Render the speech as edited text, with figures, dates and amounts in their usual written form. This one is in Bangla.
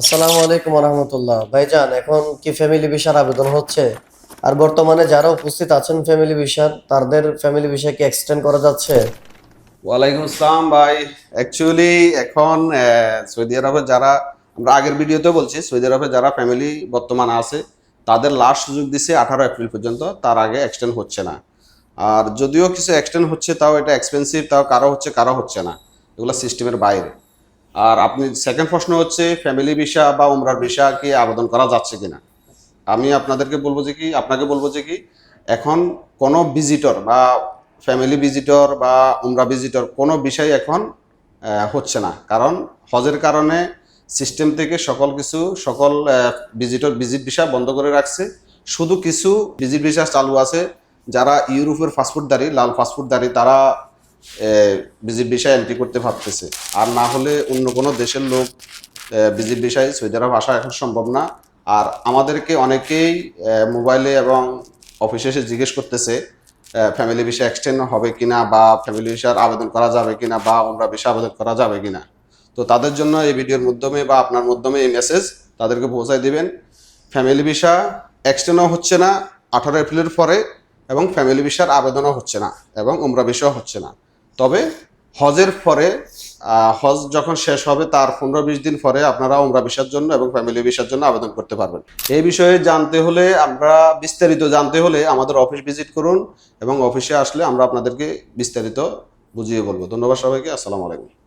আসসালামু আলাইকুম রহমতুল্লাহ। ভাইজান, এখন কি ফ্যামিলি ভিসার আবেদন হচ্ছে? আর বর্তমানে যারা উপস্থিত আছেন ফ্যামিলি ভিসার, তাদের ফ্যামিলি ভিসা কি এক্সটেন্ড করা যাচ্ছে? ওয়ালাইকুম আসসালাম ভাই। অ্যাকচুয়ালি এখন সৌদি আরবে যারা, আমরা আগের ভিডিওতে বলছি, সৌদি আরবে যারা ফ্যামিলি বর্তমানে আছে তাদের লাস্ট সুযোগ দিছে 18 এপ্রিল পর্যন্ত, তার আগে এক্সটেন্ড হচ্ছে না। আর যদিও কিছু এক্সটেন্ড হচ্ছে তাও এটা এক্সপেন্সিভ, তাও কারো হচ্ছে না, এগুলো সিস্টেমের বাইরে। আর আপনি সেকেন্ড প্রশ্ন হচ্ছে ফ্যামিলি ভিসা বা উমরার ভিসা কি আবেদন করা যাচ্ছে কিনা। আমি আপনাকে বলবো যে কি এখন কোনো ভিজিটর বা ফ্যামিলি ভিজিটর বা উমরা ভিজিটর কোনো বিষয় এখন হচ্ছে না, কারণ হজের কারণে সিস্টেম থেকে সকল ভিজিট ভিসা বন্ধ করে রাখছে। শুধু কিছু ভিজিট ভিসা চালু আছে। যারা ইউরোপের পাসপোর্টধারী, লাল পাসপোর্টধারী, তারা ভিজিট ভিসা এন্ট্রি করতে ভাবতেছে। আর না হলে অন্য কোনো দেশের লোক ভিজিট ভিসায় সৌদি আরব আসা এখন সম্ভব না। আর আমাদেরকে অনেকেই মোবাইলে এবং অফিসে এসে জিজ্ঞেস করতেছে ফ্যামিলি ভিসা এক্সটেন্ড হবে কিনা, বা ফ্যামিলি ভিসার আবেদন করা যাবে কিনা, বা উমরা ভিসা আবেদন করা যাবে কিনা। তো তাদের জন্য এই ভিডিওর মাধ্যমে বা আপনার মাধ্যমে এই মেসেজ তাদেরকে পৌঁছায় দিবেন। ফ্যামিলি ভিসা এক্সটেন্ডও হচ্ছে না 18 এপ্রিলের পরে, এবং ফ্যামিলি ভিসার আবেদনও হচ্ছে না, এবং উমরা ভিসাও হচ্ছে না। তবে হজের পরে, হজ যখন শেষ হবে তার 15-20 দিন পরে আপনারা উমরা ভিসার জন্য এবং ফ্যামিলি ভিসার জন্য আবেদন করতে পারবেন। এই বিষয়ে জানতে হলে, বিস্তারিত জানতে হলে আমাদের অফিস ভিজিট করুন, এবং অফিসে আসলে আমরা আপনাদেরকে বিস্তারিত বুঝিয়ে বলবো। ধন্যবাদ সবাইকে। আসসালামু আলাইকুম।